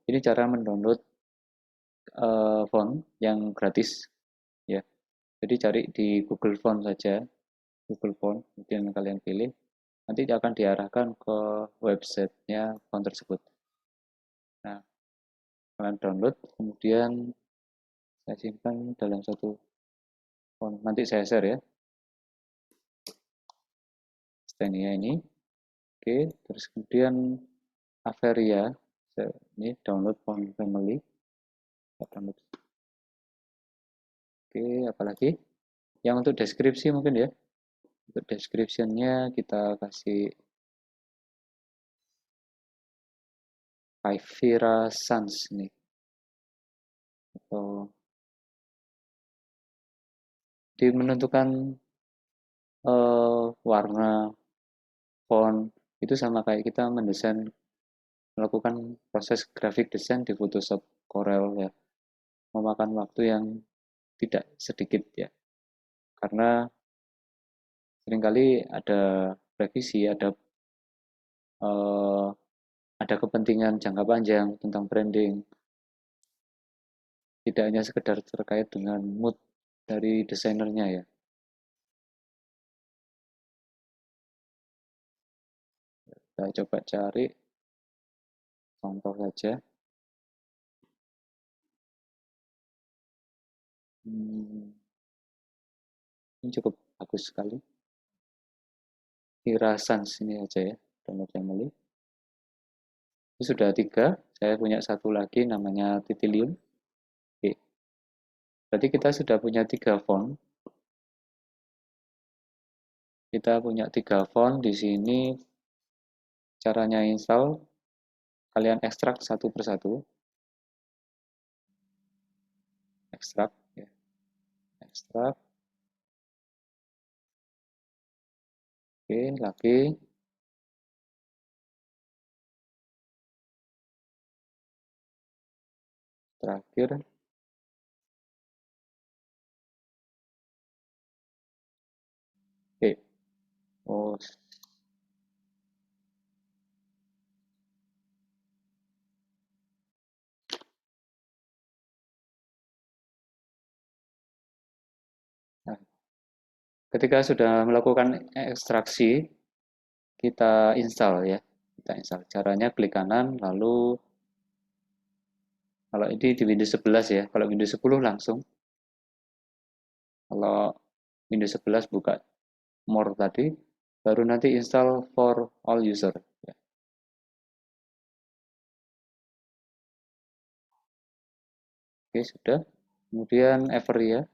Ini cara mendownload font yang gratis ya. Jadi cari di Google Font saja, Google Font, kemudian kalian pilih, nanti akan diarahkan ke websitenya font tersebut. Nah, kalian download, kemudian saya simpan dalam satu font. Nanti saya share ya, Stenia ini. Oke, terus kemudian Averia, ini download font family. Download. Oke, apalagi? Yang untuk deskripsi mungkin ya. Untuk description-nya kita kasih Avira Sans nih. Atau di menentukan warna font itu sama kayak kita mendesain, melakukan proses graphic design di Photoshop Corel ya, memakan waktu yang tidak sedikit ya, karena seringkali ada revisi, eh, ada kepentingan jangka panjang tentang branding, tidak hanya sekedar terkait dengan mood dari desainernya ya. Saya coba cari contoh saja. Ini cukup bagus sekali. Avira Sans ini aja ya, download family. Ini sudah 3, saya punya satu lagi namanya Titilium. Oke. Berarti kita sudah punya 3 font. Kita punya 3 font di sini. Caranya install, kalian ekstrak satu persatu. Ekstrak ya. Ekstrak. Oke, lagi. Terakhir. Oke. Oh, nah, ketika sudah melakukan ekstraksi, kita install ya. Kita install. Caranya klik kanan, lalu kalau ini di Windows 11 ya, kalau Windows 10 langsung. Kalau Windows 11 buka more tadi, baru nanti install for all user. Ya. Oke, sudah. Kemudian Averia,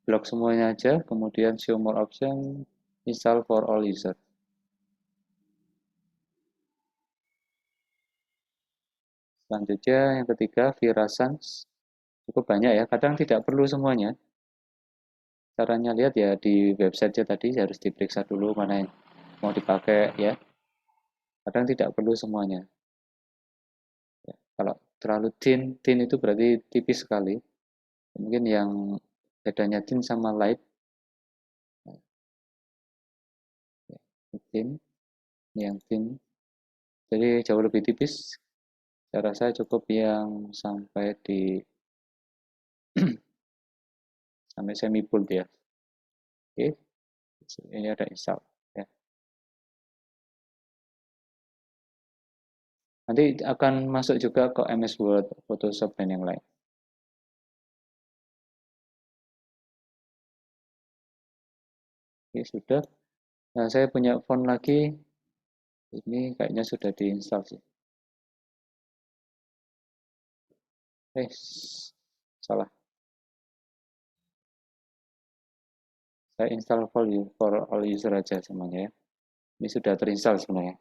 blok semuanya aja, kemudian show more option, install for all user. Selanjutnya yang ketiga, Virasans, cukup banyak ya, kadang tidak perlu semuanya. Caranya lihat ya di website tadi harus diperiksa dulu mana yang mau dipakai ya. Kadang tidak perlu semuanya. Ya, kalau terlalu thin itu berarti tipis sekali. Mungkin yang bedanya thin sama light, ya, thin, yang thin, jadi jauh lebih tipis. Saya rasa cukup yang sampai di sampai semi bold ya. Oke, ini ada install. Ya. Nanti akan masuk juga ke MS Word, Photoshop dan yang lain. Oke, sudah. Nah, saya punya font lagi. Ini kayaknya sudah diinstal sih. Salah. Saya install for all user aja semuanya ya. Ini sudah terinstall sebenarnya.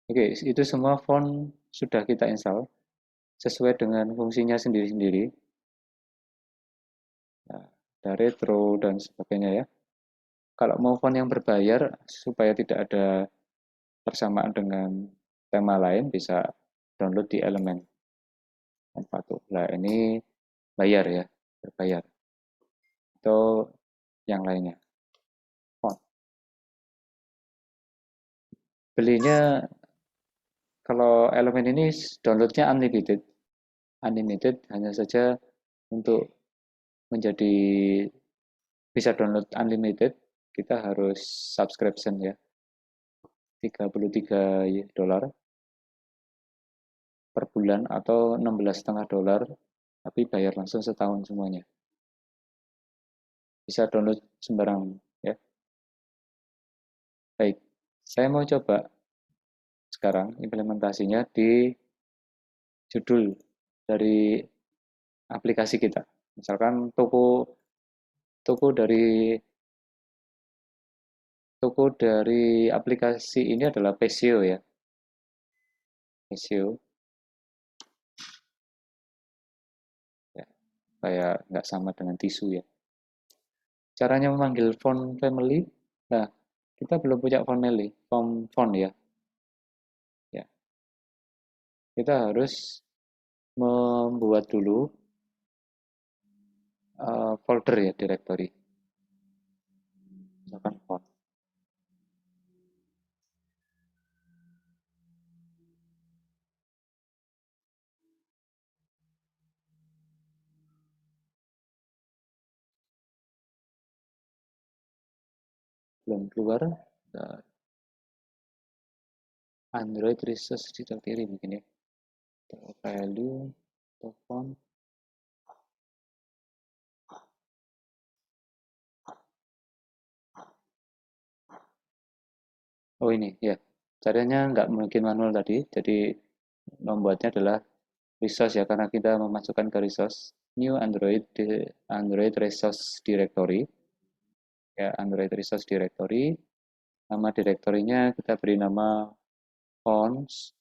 Oke, itu semua font sudah kita install sesuai dengan fungsinya sendiri-sendiri. Nah, ada retro dan sebagainya ya. Kalau mau font yang berbayar supaya tidak ada persamaan dengan tema lain, bisa download di elemen Envato. Nah, ini bayar ya, berbayar. Atau yang lainnya. belinya kalau elemen ini downloadnya unlimited. Unlimited hanya saja untuk menjadi bisa download unlimited, kita harus subscription ya, $33 per bulan atau $16,5, tapi bayar langsung setahun semuanya. Bisa download sembarang ya. Baik, saya mau coba sekarang implementasinya di judul dari aplikasi kita. Misalkan toko dari aplikasi ini adalah Pesio ya. Pesio ya, kayak nggak sama dengan tisu ya. Caranya memanggil font family, nah kita belum punya family, font ya. Ya, kita harus membuat dulu folder ya, directory. Misalkan font. Belum keluar, nah, Android Resource Digital Theory mungkin ya. Value, font. Oh ini ya, caranya nggak mungkin manual tadi, jadi membuatnya adalah resource ya, karena kita memasukkan ke resource new Android resource directory ya, Android resource directory. Nama direktorinya kita beri nama fonts,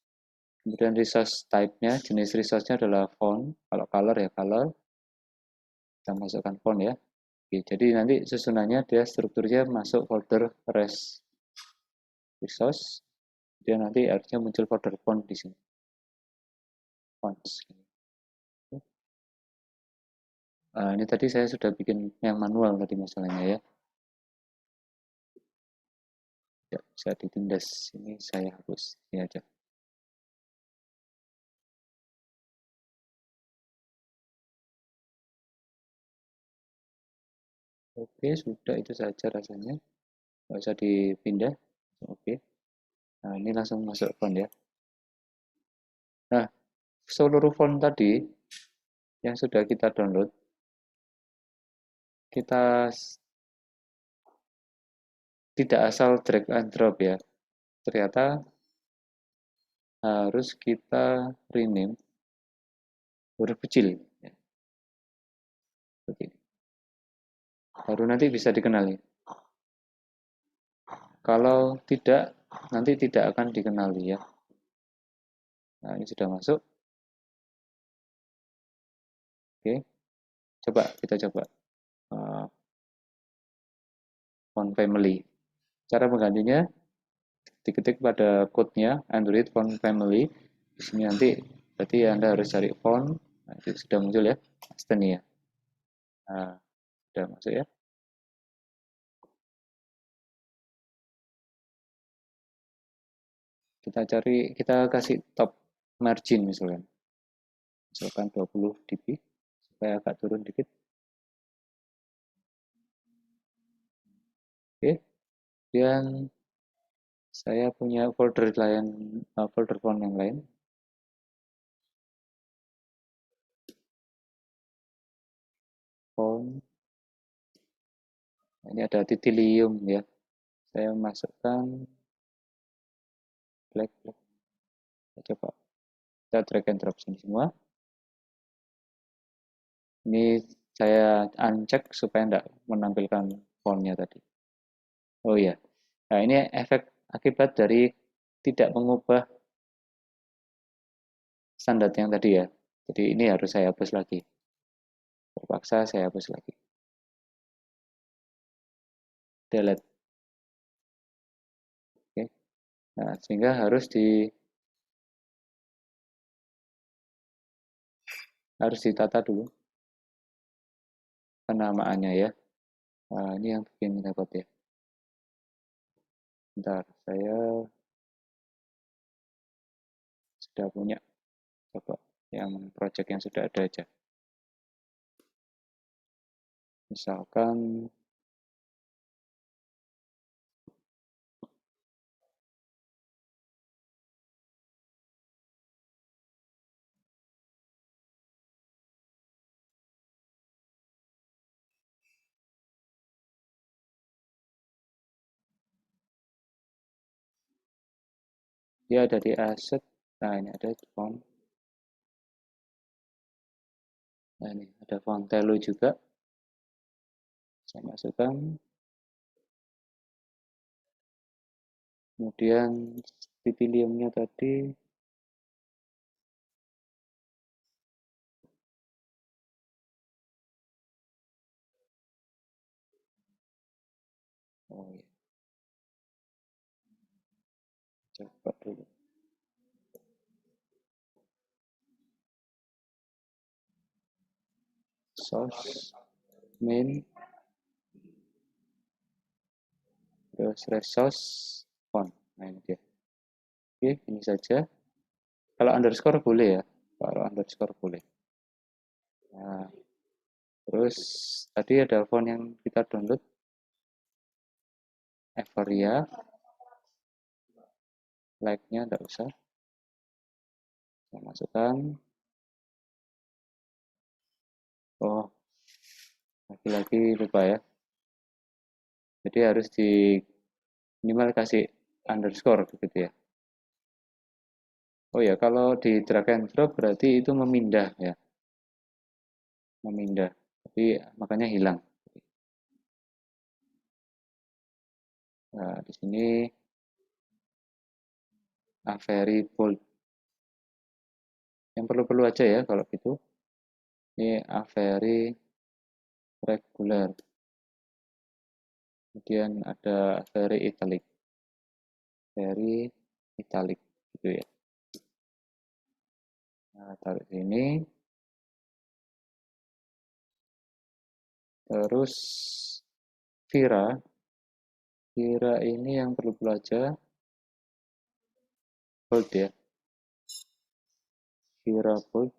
kemudian resource type-nya, jenis resource-nya adalah font, kalau color ya color, kita masukkan font ya. Oke, jadi nanti susunannya dia strukturnya masuk folder resource, dia nanti harusnya muncul folder font di sini, fonts. Ini tadi saya sudah bikin yang manual tadi masalahnya ya. Ya, bisa ditindas. Ini saya hapus. Ini aja. Oke, sudah itu saja rasanya. Nggak usah dipindah. Oke. Nah, ini langsung masuk font ya. Nah, seluruh font tadi yang sudah kita download, kita tidak asal drag and drop ya. Ternyata harus kita rename huruf kecil. Ya, seperti ini. Baru nanti bisa dikenali. Kalau tidak, nanti tidak akan dikenali ya. Nah, ini sudah masuk. Oke, kita coba font family. Cara menggantinya diketik pada code-nya Android font family. Di sini nanti berarti Anda harus cari font. Nah, itu sudah muncul ya, Astenia. Nah, sudah masuk ya. Kita kasih top margin misalkan. Misalkan 20 dp supaya agak turun dikit. Oke. Dan saya punya folder font yang lain. Font. Ini ada titilium ya. Saya masukkan black. Saya coba kita drag and drop sini semua. Ini saya uncheck supaya tidak menampilkan fontnya tadi. Oh iya, nah ini efek akibat dari tidak mengubah standar yang tadi ya. Jadi ini harus saya hapus lagi. Terpaksa saya hapus lagi. Delete. Oke. Nah, sehingga harus ditata dulu penamaannya ya. Nah, ini yang bikin repot ya. Bentar, saya sudah punya. Coba yang project yang sudah ada aja. Misalkan dia ada di asset. Nah, ini ada font. Nah, ini ada font Telu juga. Saya masukkan. Kemudian titiliumnya tadi. Oh ya, coba dulu. Source, main, terus resource, font. Nah, ini dia. Oke, ini saja. Kalau underscore boleh ya. Kalau underscore boleh. Nah, terus tadi ada font yang kita download. Everia. Like-nya tidak usah. Saya masukkan. Oh, lagi-lagi lupa ya. Jadi harus di minimal kasih underscore begitu ya. Oh ya, kalau di drag and drop berarti itu memindah ya. Memindah. Tapi makanya hilang. Nah, di sini very bold. Yang perlu-perlu aja ya kalau gitu. Ini very regular. Kemudian ada very italic. Very italic gitu ya. Nah, taruh sini. Terus Vira. Vira ini yang perlu-perlu aja. Bold ya. Vira bold.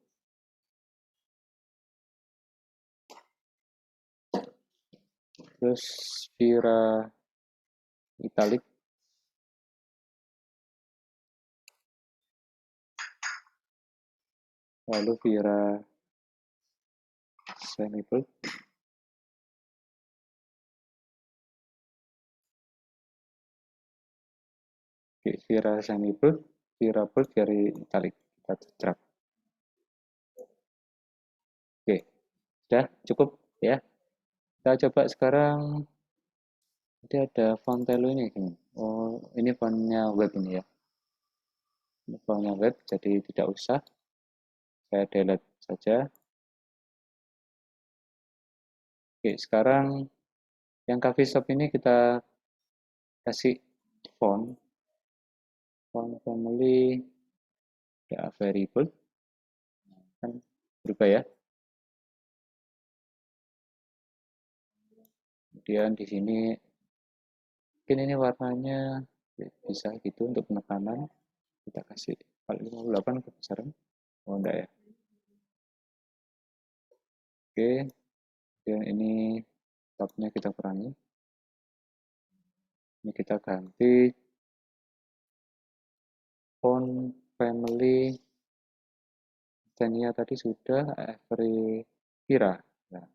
Terus Vira italic. Lalu Vira semi bold. Oke, Vira semi bold, Vira bold, Vira italic. Kita drag. Oke, sudah cukup ya. Kita coba sekarang. Jadi ada font Telu ini. Oh, ini fontnya web ini ya. Ini fontnya web, jadi tidak usah. Saya delete saja. Oke, sekarang yang coffee shop ini kita kasih font family ya, variable kan berubah ya. Kemudian di sini mungkin ini warnanya bisa gitu untuk penekanan. Kita kasih 58 kebesaran. Oh enggak ya. Oke, dan ini tabnya kita kurangi. Ini kita ganti font family. Xenia tadi sudah every Vira. Nah,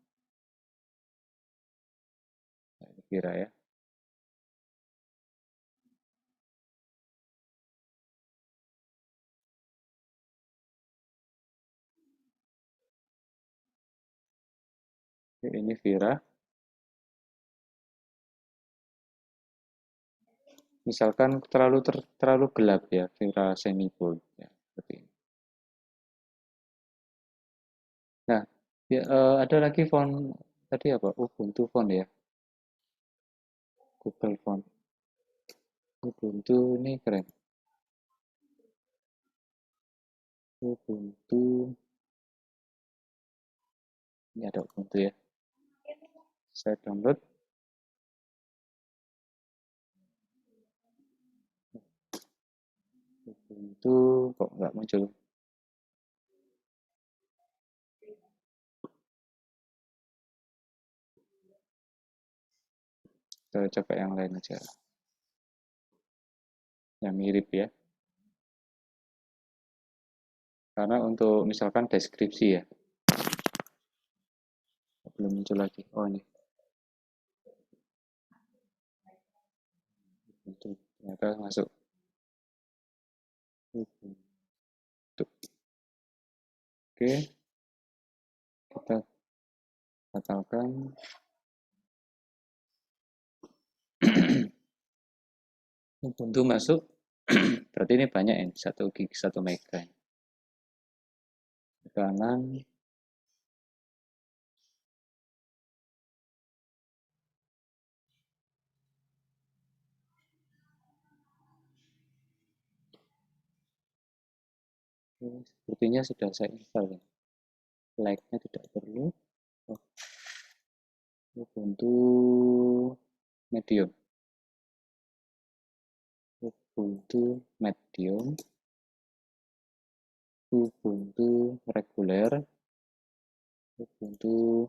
Vira ya. Oke, ini Vira. Misalkan terlalu gelap ya, Vira semi bold ya, seperti ini. Nah, ya, ada lagi font tadi apa? Ubuntu font ya. Google font. Ubuntu ini keren. Ubuntu. Ini ada Ubuntu ya. Saya download. Ubuntu kok nggak muncul. Kita coba yang lain aja, yang mirip ya. Karena untuk misalkan deskripsi ya, belum muncul lagi. Oh ini, muncul. Ternyata masuk. Tuh. Oke, kita batalkan. Ubuntu masuk, berarti ini banyak ya, 1 gig, 1 mega. Kanan, sepertinya sudah saya install ya. Like-nya tidak perlu. Oh, Ubuntu Medium. Ubuntu Medium. Ubuntu reguler. Ubuntu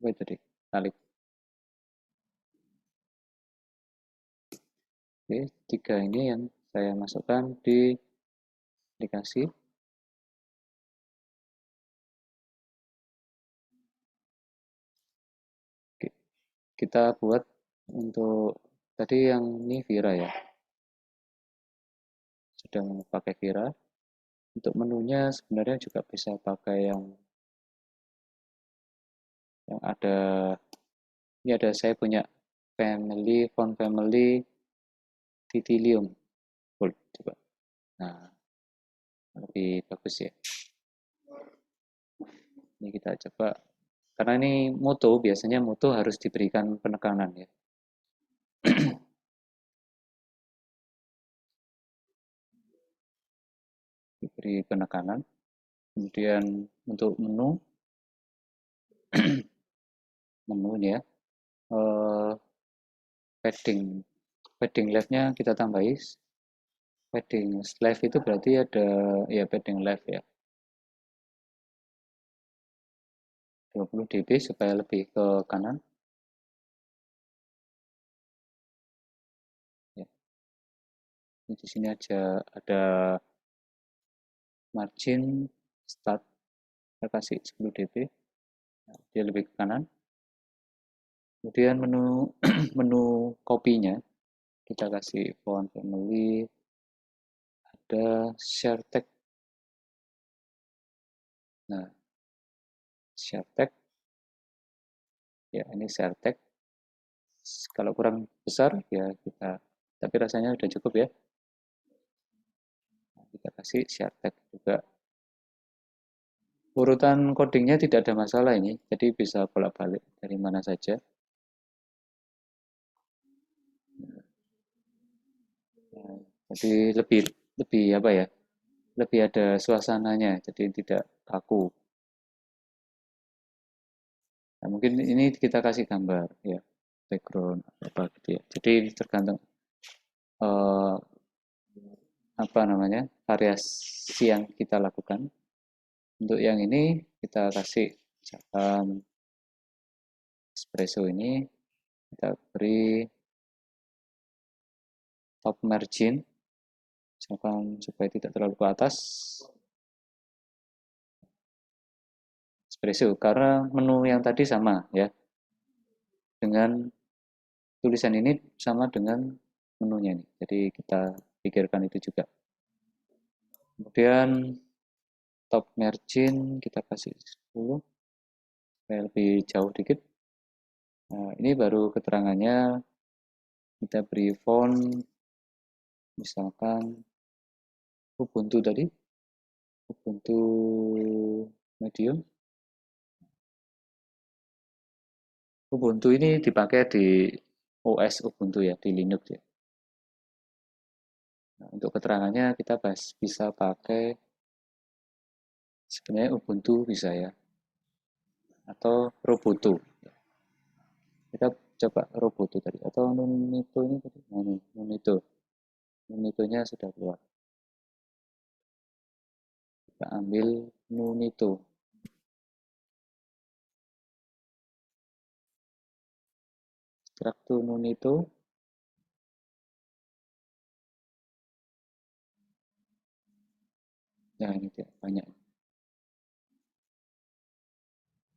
apa tadi? Kali. Oke, 3 ini yang saya masukkan di aplikasi. Oke, kita buat untuk tadi yang ini Vira ya. Sudah pakai Vira. Untuk menunya sebenarnya juga bisa pakai yang ada, ini ada saya punya family, font family Titilium Gold coba. Nah, lebih bagus ya. Ini kita coba, karena ini moto, biasanya moto harus diberikan penekanan ya. Diberi penekanan. Kemudian untuk menu ini ya, padding left-nya kita tambahi. Padding left itu berarti ada ya padding left ya, 20 dB supaya lebih ke kanan ya. Ini di sini aja ada margin start, kita kasih 10 dB, nah, dia lebih ke kanan. Kemudian menu menu kopinya kita kasih font family, ada share tag. Nah, share tag ya, ini share tag. Kalau kurang besar ya kita, tapi rasanya udah cukup ya. Nah, kita kasih share tag juga. Urutan codingnya tidak ada masalah ini, jadi bisa bolak-balik dari mana saja. Nah, jadi lebih lebih apa ya? Lebih ada suasananya, jadi tidak kaku. Nah, mungkin ini kita kasih gambar ya, background apa gitu ya. Jadi tergantung eh, apa namanya, variasi yang kita lakukan. Untuk yang ini kita kasih misalkan espresso ini kita beri top margin, misalkan supaya tidak terlalu ke atas espresso, karena menu yang tadi sama ya, dengan tulisan ini sama dengan menunya ini, jadi kita pikirkan itu juga. Kemudian top margin kita kasih 10 supaya lebih jauh dikit. Nah, ini baru keterangannya, kita beri font misalkan Ubuntu tadi, Ubuntu Medium. Ubuntu ini dipakai di OS Ubuntu ya, di Linux ya. Nah, untuk keterangannya kita bisa pakai sebenarnya Ubuntu bisa ya, atau Roboto. Kita coba Roboto tadi, atau Nunito ini tadi, Nunito. Nunitonya sudah keluar. Kita ambil Nunito. Drag to Nunito. Nah, ini dia, banyak.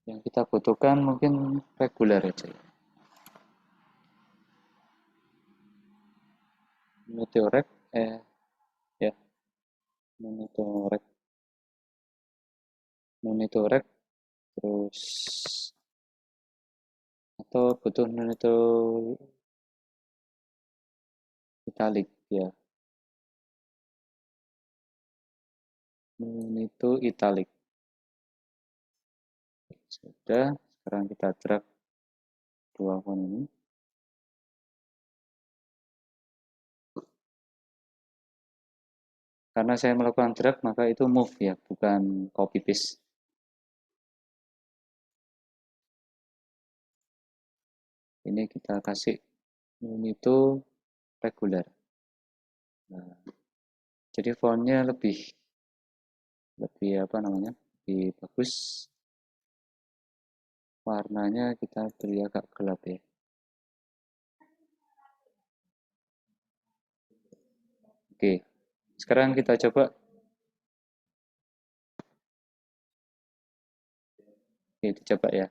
Yang kita butuhkan mungkin reguler aja. Meteorek, ya, Meteorek, Meteorek, terus atau butuh Meteor italic ya, Meteor italic. Sudah, sekarang kita drag dua font ini. Karena saya melakukan drag, maka itu move ya, bukan copy paste. Ini kita kasih itu reguler. Nah, jadi fontnya lebih apa namanya, lebih bagus. Warnanya kita beri agak gelap ya. Oke, sekarang kita coba. Oke, dicoba ya.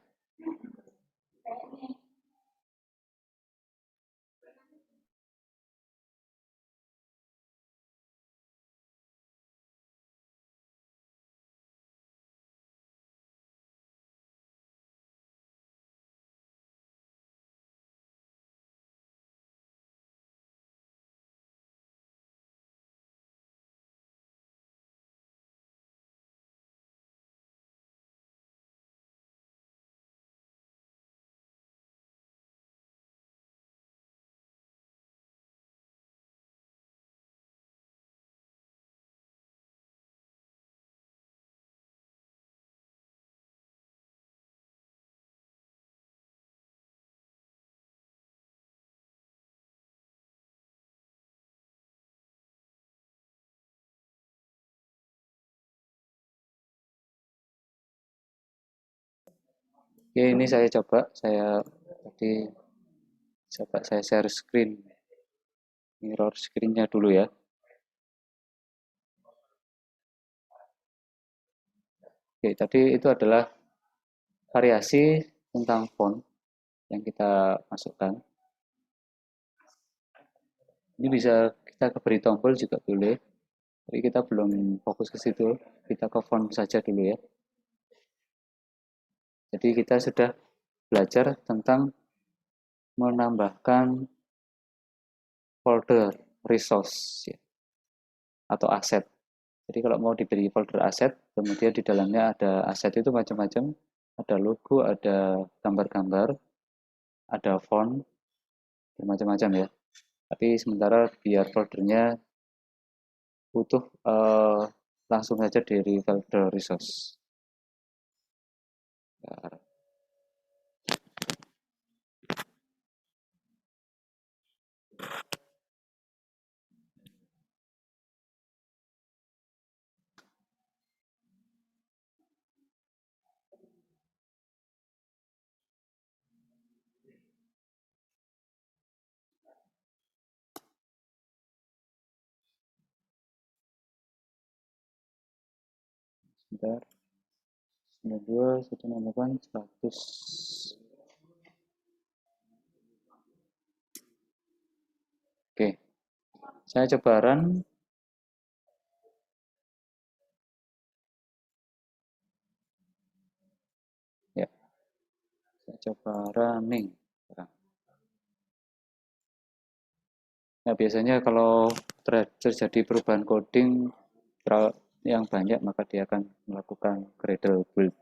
Oke, ini saya coba. Tadi coba saya share screen. Mirror screen-nya dulu ya. Oke, tadi itu adalah variasi tentang font yang kita masukkan. Ini bisa kita beri tombol juga boleh. Tapi kita belum fokus ke situ. Kita ke font saja dulu ya. Jadi kita sudah belajar tentang menambahkan folder resource ya, atau aset. Jadi kalau mau diberi folder aset, kemudian di dalamnya ada aset itu macam-macam. Ada logo, ada gambar-gambar, ada font, macam-macam ya. Tapi sementara biar foldernya butuh langsung saja dari folder resource. Sebentar. 92, 168, 100. Oke, saya coba run. Ya, saya coba running. Nah, biasanya kalau terjadi perubahan coding yang banyak, maka dia akan melakukan Gradle build.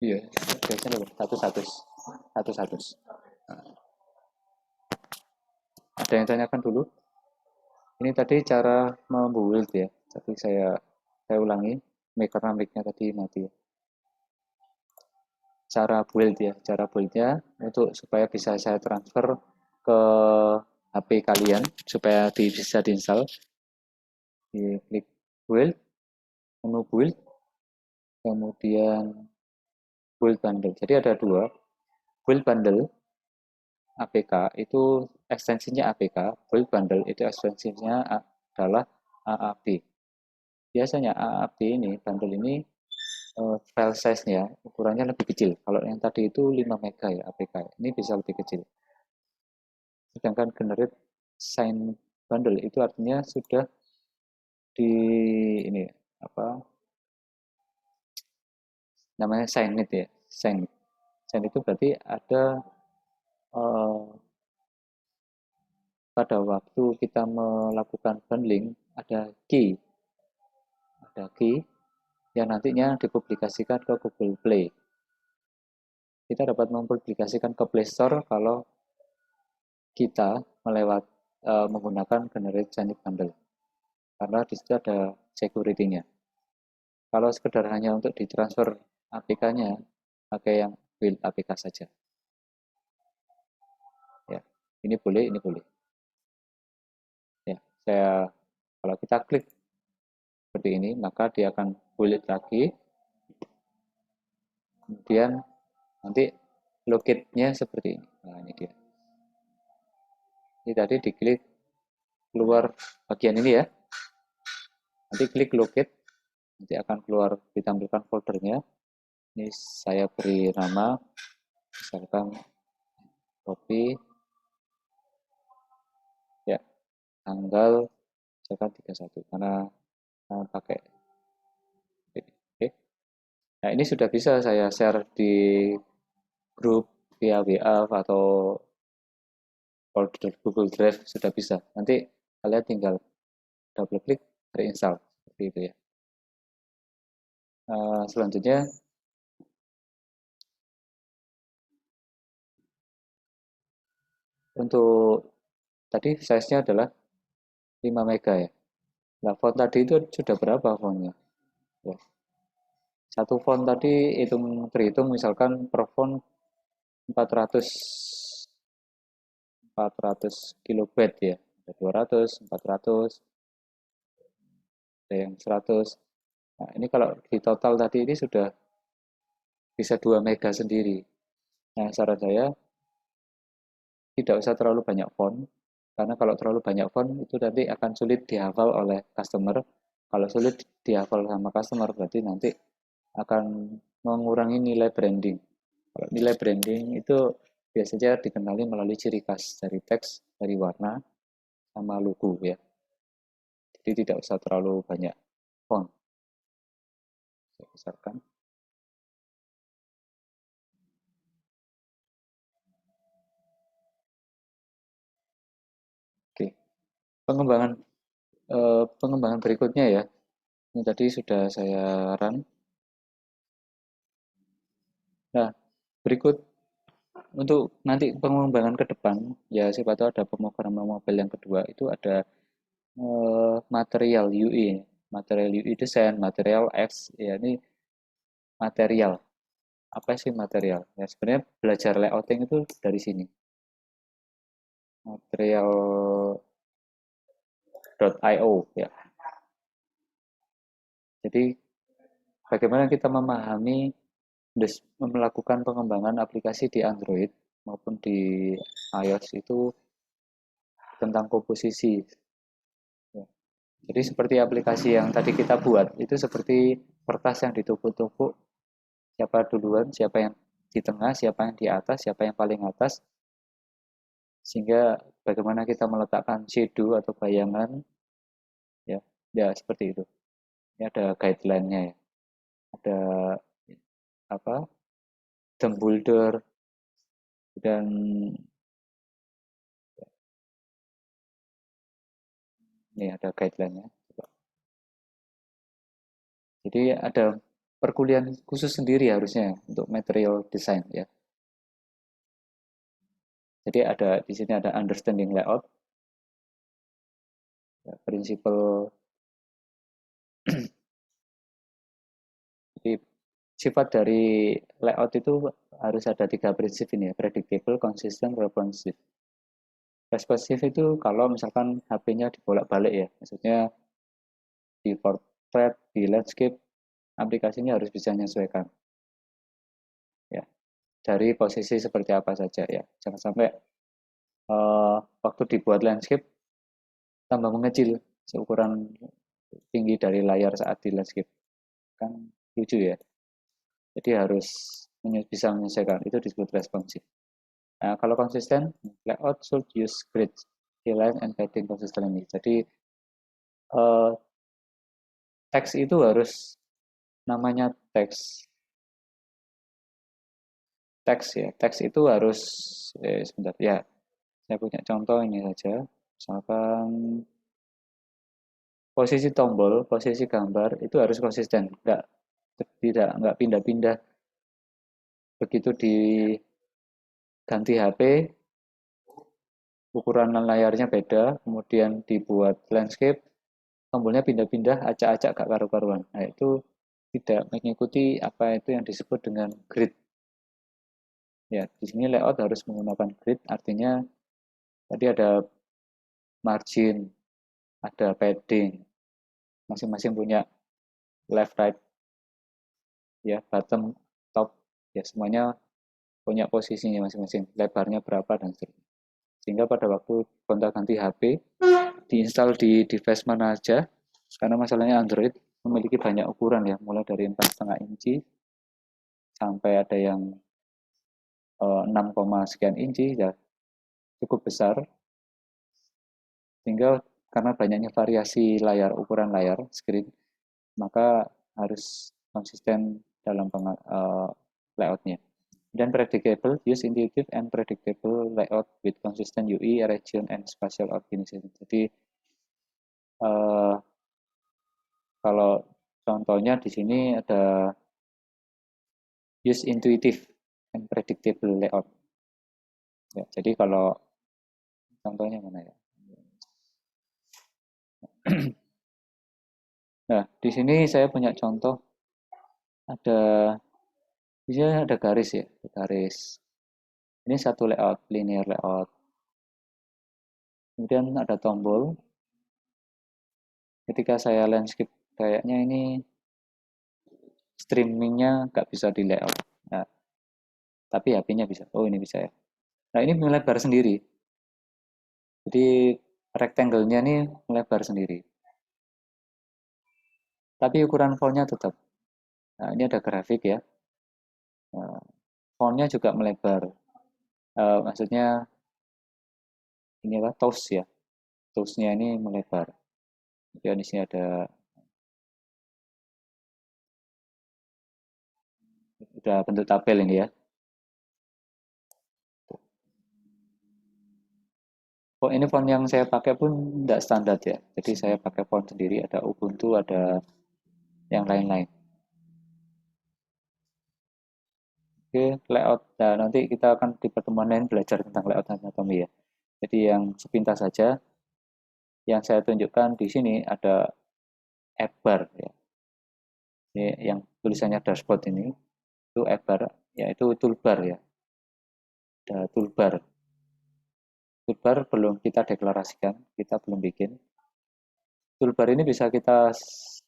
Iya, biasanya loh, satu satu. Ada yang tanyakan dulu? Ini tadi cara membuild ya. Tapi saya ulangi, karena mic-nya tadi mati ya. Cara buildnya untuk supaya bisa saya transfer ke HP kalian supaya bisa diinstal. Klik build, menu build, kemudian build bundle. Jadi ada dua, build bundle APK itu ekstensinya APK, build bundle itu ekstensinya adalah AAB. Biasanya AAB ini, bundle ini file size-nya ukurannya lebih kecil. Kalau yang tadi itu 5 mega ya APK, ini bisa lebih kecil. Sedangkan generate sign bundle itu artinya sudah di ini apa namanya sign it ya, sign itu berarti ada eh, pada waktu kita melakukan bundling ada key yang nantinya dipublikasikan ke Google Play. Kita dapat mempublikasikan ke Play Store kalau kita menggunakan generate sign bundle karena di situ ada security-nya. Kalau sekedar hanya untuk ditransfer APK-nya, pakai yang build APK saja. Ya, ini boleh. Ya, kalau kita klik seperti ini, maka dia akan build lagi. Kemudian nanti locate-nya seperti ini. Nah, ini dia. Ini tadi diklik keluar bagian ini ya. Nanti klik locate, nanti akan keluar ditampilkan foldernya. Ini saya beri nama, misalkan copy ya tanggal misalkan 31 karena pakai oke. Nah, ini sudah bisa saya share di grup via WA atau folder Google Drive sudah bisa. Nanti kalian tinggal double klik reinstall seperti itu ya. Selanjutnya untuk tadi size-nya adalah 5 mega ya. Nah, font tadi itu sudah berapa fontnya? Ya. Satu font tadi terhitung misalkan per font 400 400 kilobyte ya. Ada 200, 400, ada yang 100. Nah, ini kalau di total tadi ini sudah bisa 2 mega sendiri. Nah, saran saya tidak usah terlalu banyak font, karena kalau terlalu banyak font itu nanti akan sulit dihafal oleh customer. Kalau sulit dihafal sama customer berarti nanti akan mengurangi nilai branding. Kalau nilai branding itu biasanya dikenali melalui ciri khas dari teks, dari warna, sama logo ya. Jadi tidak usah terlalu banyak font. Saya besarkan. Oke, pengembangan pengembangan berikutnya ya. Ini tadi sudah saya run. Nah, berikut untuk nanti pengembangan ke depan, ya siapa tahu ada pemrograman mobile yang kedua itu ada material UI, material UI design, material X, ya ini material. Apa sih material? Ya sebenarnya belajar layouting itu dari sini. Material.io ya. Jadi bagaimana kita memahami melakukan pengembangan aplikasi di Android maupun di iOS itu tentang komposisi. Ya. Jadi seperti aplikasi yang tadi kita buat, itu seperti kertas yang ditumpuk-tumpuk, siapa duluan, siapa yang di tengah, siapa yang di atas, siapa yang paling atas, sehingga bagaimana kita meletakkan shadow atau bayangan, ya, ya seperti itu. Ini ada guideline-nya ya, ada apa, thumb builder, dan ini ada guideline-nya. Jadi ada perkuliahan khusus sendiri harusnya untuk material design ya. Jadi ada di sini ada understanding layout, ya, prinsipal. Jadi sifat dari layout itu harus ada 3 prinsip ini ya, predictable, consistent, responsive. Responsif itu kalau misalkan HP-nya dibolak-balik ya, maksudnya di portrait, di landscape, aplikasinya harus bisa menyesuaikan ya dari posisi seperti apa saja ya. Jangan sampai waktu dibuat landscape tambah mengecil seukuran tinggi dari layar saat di landscape, kan lucu ya. Jadi harus bisa menyesuaikan, itu disebut responsif. Nah, kalau konsisten, layout should use grid, align and padding consistently. Jadi eh, teks itu harus namanya teks. Teks ya, teks itu harus sebentar ya. Saya punya contoh ini saja. Misalkan posisi tombol, posisi gambar itu harus konsisten, nggak pindah-pindah. Begitu diganti HP, ukuran layarnya beda, kemudian dibuat landscape, tombolnya pindah-pindah, acak-acak gak karu-karuan. Nah, itu tidak mengikuti apa itu yang disebut dengan grid. Ya, di sini layout harus menggunakan grid, artinya tadi ada margin, ada padding, masing-masing punya left, right, ya, bottom, top, ya semuanya punya posisinya masing-masing, lebarnya berapa dan seterusnya. Sehingga pada waktu gonta-ganti HP, diinstal di device mana aja, karena masalahnya Android memiliki banyak ukuran ya, mulai dari 4,5 inci sampai ada yang 6, sekian inci ya, cukup besar, sehingga karena banyaknya variasi layar, ukuran layar screen, maka harus konsisten dalam layoutnya. Dan predictable, use intuitive and predictable layout with consistent UI, region, and spatial organization. Jadi kalau contohnya di sini ada use intuitive and predictable layout. Ya, jadi kalau contohnya mana ya? Nah, di sini saya punya contoh, ada di sini ada garis ya, garis. Ini satu layout, linear layout. Kemudian ada tombol. Ketika saya landscape, kayaknya ini streamingnya nggak bisa di layout. Nah, tapi HP-nya bisa. Oh, ini bisa ya. Nah, ini melebar sendiri. Jadi rectangle-nya ini melebar sendiri. Tapi ukuran fontnya tetap. Nah, ini ada grafik ya. Nah, fontnya juga melebar. Maksudnya ini apa? Toast ya. Toastnya ini melebar. Kemudian di sini ada udah bentuk tabel ini ya. Oh, ini font yang saya pakai pun tidak standar ya. Jadi saya pakai font sendiri, ada Ubuntu, ada yang lain-lain. Oke, layout. Nah, nanti kita akan di pertemuan lain belajar tentang layout anatomi ya. Jadi yang sepintas saja, yang saya tunjukkan di sini ada app bar ya. Ini yang tulisannya dashboard ini, itu app bar, yaitu toolbar ya. Ada toolbar. Toolbar belum kita deklarasikan, kita belum bikin. Toolbar ini bisa kita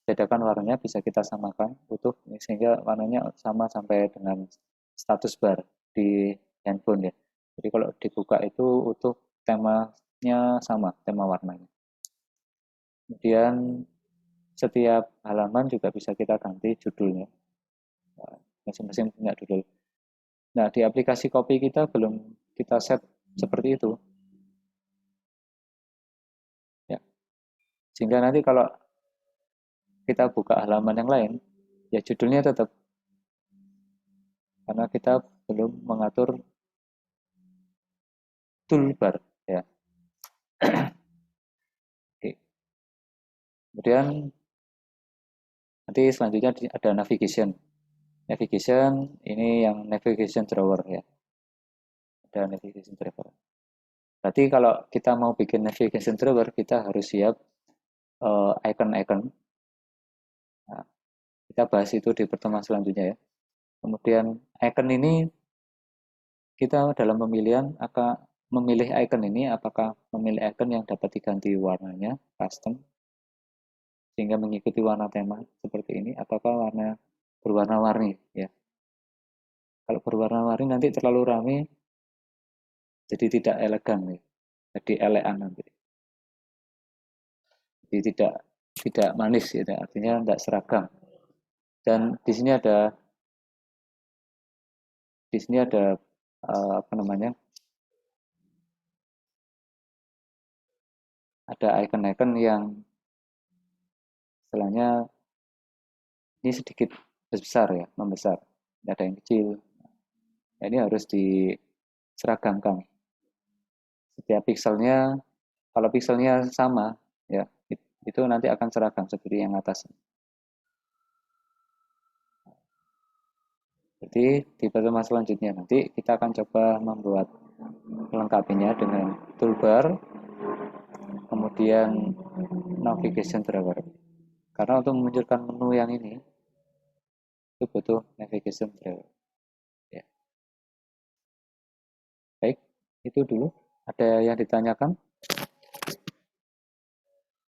bedakan warnanya, bisa kita samakan utuh sehingga warnanya sama sampai dengan status bar di handphone ya. Jadi kalau dibuka itu utuh temanya sama, tema warnanya. Kemudian setiap halaman juga bisa kita ganti judulnya. Masing-masing punya judul. Nah, di aplikasi copy kita belum kita set seperti itu. Ya. Sehingga nanti kalau kita buka halaman yang lain, ya judulnya tetap karena kita belum mengatur toolbar ya. Oke. Kemudian Nanti selanjutnya ada navigation. Navigation ini yang navigation drawer ya. Ada navigation drawer. Berarti kalau kita mau bikin navigation drawer, kita harus siap icon-icon. Nah, kita bahas itu di pertemuan selanjutnya ya. Kemudian icon ini kita dalam pemilihan akan memilih icon ini apakah memilih icon yang dapat diganti warnanya custom sehingga mengikuti warna tema seperti ini ataukah warna berwarna-warni ya. Kalau berwarna-warni nanti terlalu ramai jadi tidak elegan ya. Jadi elegan nanti. Jadi tidak manis ya, artinya tidak seragam. Dan di sini ada apa namanya? Ada icon-icon yang istilahnya ini sedikit besar ya, membesar. Ada yang kecil. Nah, ini harus diseragamkan. Setiap pixelnya, kalau pixelnya sama, ya itu nanti akan seragam seperti yang atas. Jadi di pertemuan selanjutnya nanti kita akan coba membuat melengkapinya dengan toolbar, kemudian navigation drawer. Karena untuk memunculkan menu yang ini itu butuh navigation drawer. Ya. Baik, itu dulu. Ada yang ditanyakan?